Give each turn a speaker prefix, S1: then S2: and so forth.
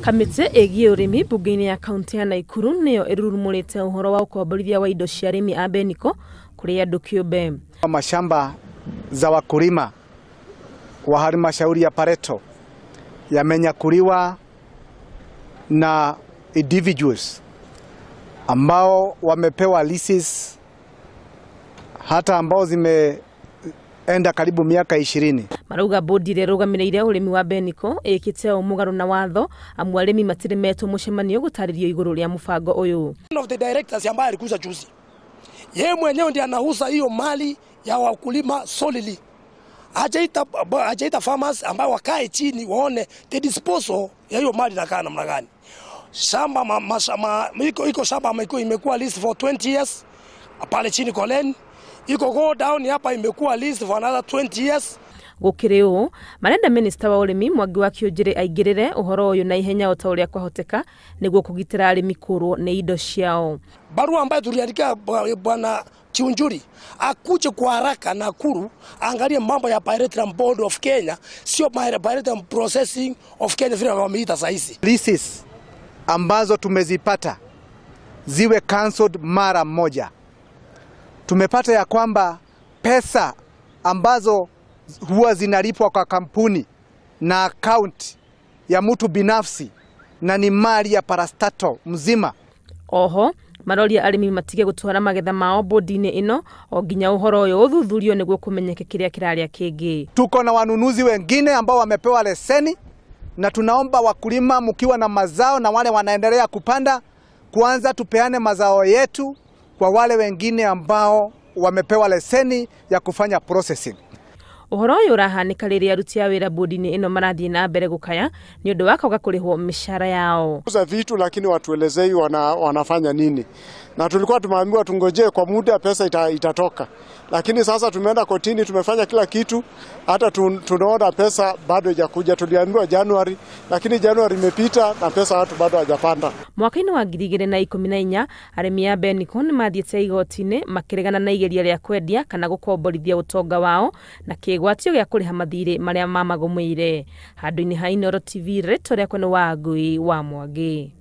S1: Kamite ĩgiĩ ũrĩmi mbunge-inĩ ya kaunti ya Nakuru nĩyo ĩrurumũrĩte ũhoro wa ũkomborithia wa indo cia arĩmi a Benico kũrĩ andũ kĩũmbe.
S2: Mashamba za wakulima wa halmashauri ya Pareto yamenyakuliwa na individuals ambao wamepewa leases hata ambao zimeenda karibu miaka 20.
S1: Marauga bodi ĩrĩa ĩrũgamĩrĩire ũrĩmi wa Benico ĩkĩte mũgarũ na watho amwe arĩmi matiremetwo mũcemanio gũtarĩrio igũrũ rĩa mũbango ũyũ.
S3: One of the directors ambaye alikuja juzi, yeye mwenyewe ndiye anauza hiyo mali ya wakulima solely. Hajaita farmers ambao wakae chini waone the disposal ya hiyo mali inakaa namna gani. Shamba iko shamba imekuwa list for 20 years pale chini Kolen, iko go down hapa imekuwa list for another 20 years.
S1: Gũkĩrĩ ũũ, marenda minister wa ũrĩmi Mwangi wa Kĩũnjĩrĩ aingĩrĩre ũhoro ũyũ na ihenya o ta ũrĩa kwahoteka nĩguo kũgitĩra arĩmi kũrwo nĩ indo ciao.
S3: Barua ambayo tuliandika bwana Kiunjuri akuje kwa haraka Nakuru angalie mambo ya Bilateral Board of Kenya, sio Bilateral Processing of Kenya vile wameita saizi.
S2: Leases ambazo tumezipata ziwe cancelled mara moja. Tumepata ya kwamba pesa ambazo huwa zinalipwa kwa kampuni na account ya mtu binafsi na ni mali ya parastatal mzima.
S1: Oho, maroria arĩmi matige gũtwara magetha mao bodi-inĩ ĩno o nginya ũhoro ũyũ ũthuthurio nĩguo kũmenyeke kĩrĩa kĩrarĩa kĩngĩ.
S2: Tuko na wanunuzi wengine ambao wamepewa leseni na tunaomba wakulima mkiwa na mazao na wale wanaendelea kupanda kwanza tupeane mazao yetu kwa wale wengine ambao wamepewa leseni ya kufanya processing.
S1: Ũhoro ũyũ ũrahanĩka rĩrĩa aruti a wĩra bodi-inĩ ĩno marathiĩ na mbere gũkaya nĩ ũndũ wa kwaga kũrĩhwo mĩcara yao.
S4: Kuuza vitu lakini watuelezei wanafanya nini. Na tulikuwa tumeambiwa tungojee kwa muda pesa itatoka. Lakini sasa tumeenda kotini, tumefanya kila kitu, hata tunaona pesa bado haijakuja. Tuliambiwa Januari, lakini Januari imepita na pesa watu bado hajapanda.
S1: Mwaka-inĩ wa 2014 arĩmi a Benico nĩ mathiĩte igoti-inĩ makĩregana na igeria rĩa kwendia kana gũkomborithia ũtonga wao na kĩgwatio gĩa kũrĩha mathirĩ marĩa mamagũmĩire. Handũ-inĩ ha Inooro TV, rĩtwa rĩakwa nĩ Wangui wa Mwangi.